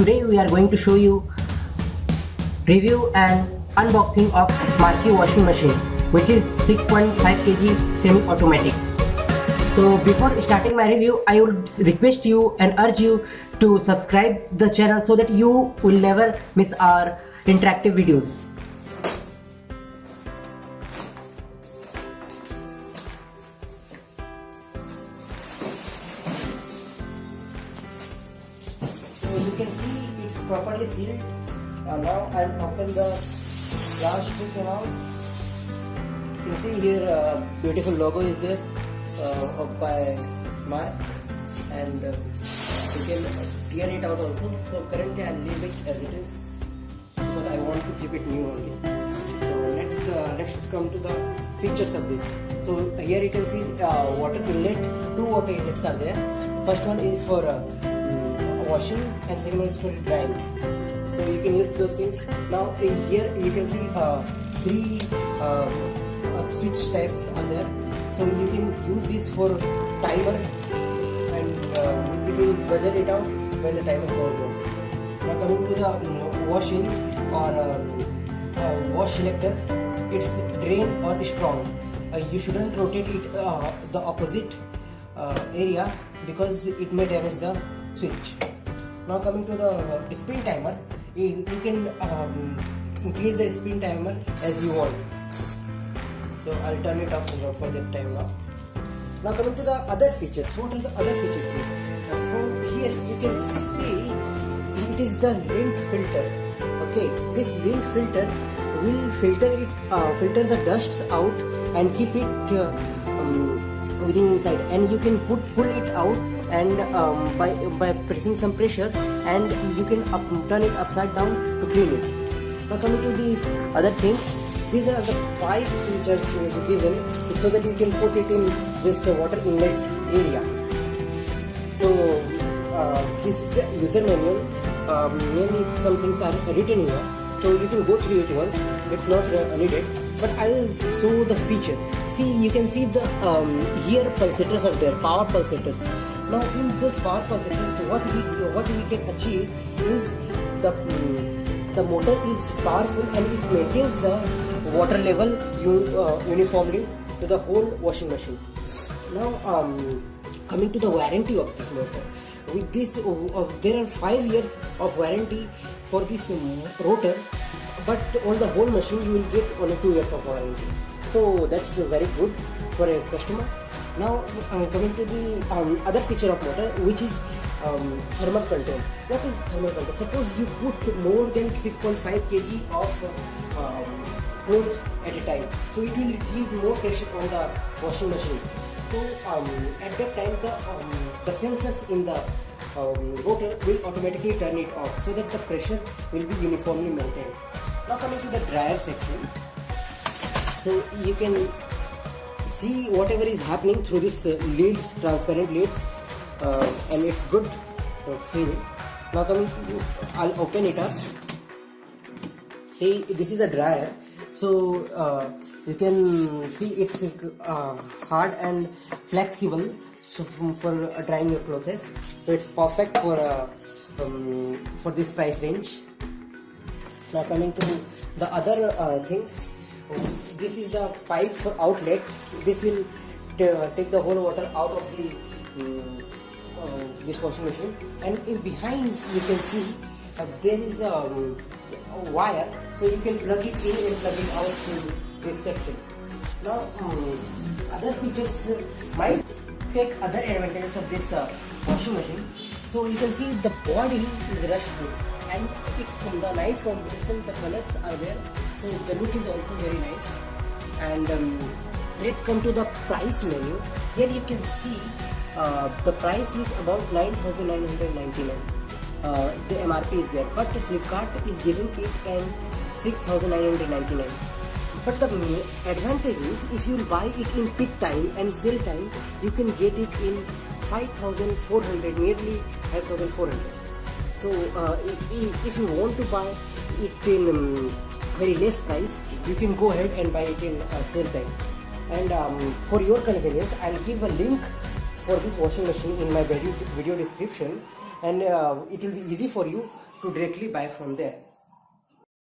Today we are going to show you review and unboxing of Marq washing machine, which is 6.5 kg semi-automatic. So before starting my review, I would request you and urge you to subscribe the channel so that you will never miss our interactive videos. So you can see it's properly sealed. Now I'll open the plastic and all. You can see here beautiful logo is there by Marq, and you can tear it out also. So currently I'll leave it as it is because I want to keep it new only. So let's come to the features of this. So here you can see water inlet. Two water inlets are there. First one is for washing and second one is for drying. So you can use those things. Now here you can see three switch types are there. So you can use this for timer, and it will buzzer it out when the timer goes off. Now coming to the washing or wash selector, it's drain or strong. You shouldn't rotate it the opposite area because it may damage the switch. Now coming to the spin timer, you can increase the spin timer as you want. So I'll turn it off for that time now. Now coming to the other features. What are the other features here? From here you can see it is the lint filter. Okay, this lint filter will filter the dusts out and keep it within inside, and you can pull it out and by pressing some pressure, and you can turn it upside down to clean it. Now coming to these other things, these are the pipes which are given so that you can put it in this water inlet area. So this is the user manual. Mainly some things are written here, so you can go through it once. It's not needed, but I'll show the feature. See, you can see the here pulsators are there, power pulsators. Now in this power pulsators, what we can achieve is the motor is powerful and it maintains the water level uniformly to the whole washing machine. Now coming to the warranty of this motor, with this there are 5 years of warranty for this rotor, but on the whole machine you will get only 2 years of warranty. So that's very good for a customer. Now coming to the other feature of motor, which is thermal control. What is thermal control? Suppose you put more than 6.5 kg of clothes at a time, so it will give more pressure on the washing machine. So at that time the sensors in the rotor will automatically turn it off so that the pressure will be uniformly maintained. Now coming to the dryer section, so you can see whatever is happening through this lids, transparent lids, and it's good feeling. Now coming to, I'll open it up. See, this is a dryer. So you can see it's hard and flexible, so for drying your clothes. So it's perfect for this price range. Now coming to the other things, this is the pipe for outlet. This will take the whole water out of the this washing machine, and in behind you can see there is a wire, so you can plug it in and plug it out to this section. Now other features might take other advantages of this washing machine. So you can see the body is rust proof and it's the nice combination. The colors are there, so the look is also very nice. And let's come to the price menu. Here you can see the price is about 9,999. The MRP is there, but Flipkart is giving it in 6,999. But the advantage is if you buy it in peak time and sale time, you can get it in 5,400, nearly 5,400. So if you want to buy it in very less price, you can go ahead and buy it in sale time. And for your convenience, I'll give a link for this washing machine in my video description, and it will be easy for you to directly buy from there.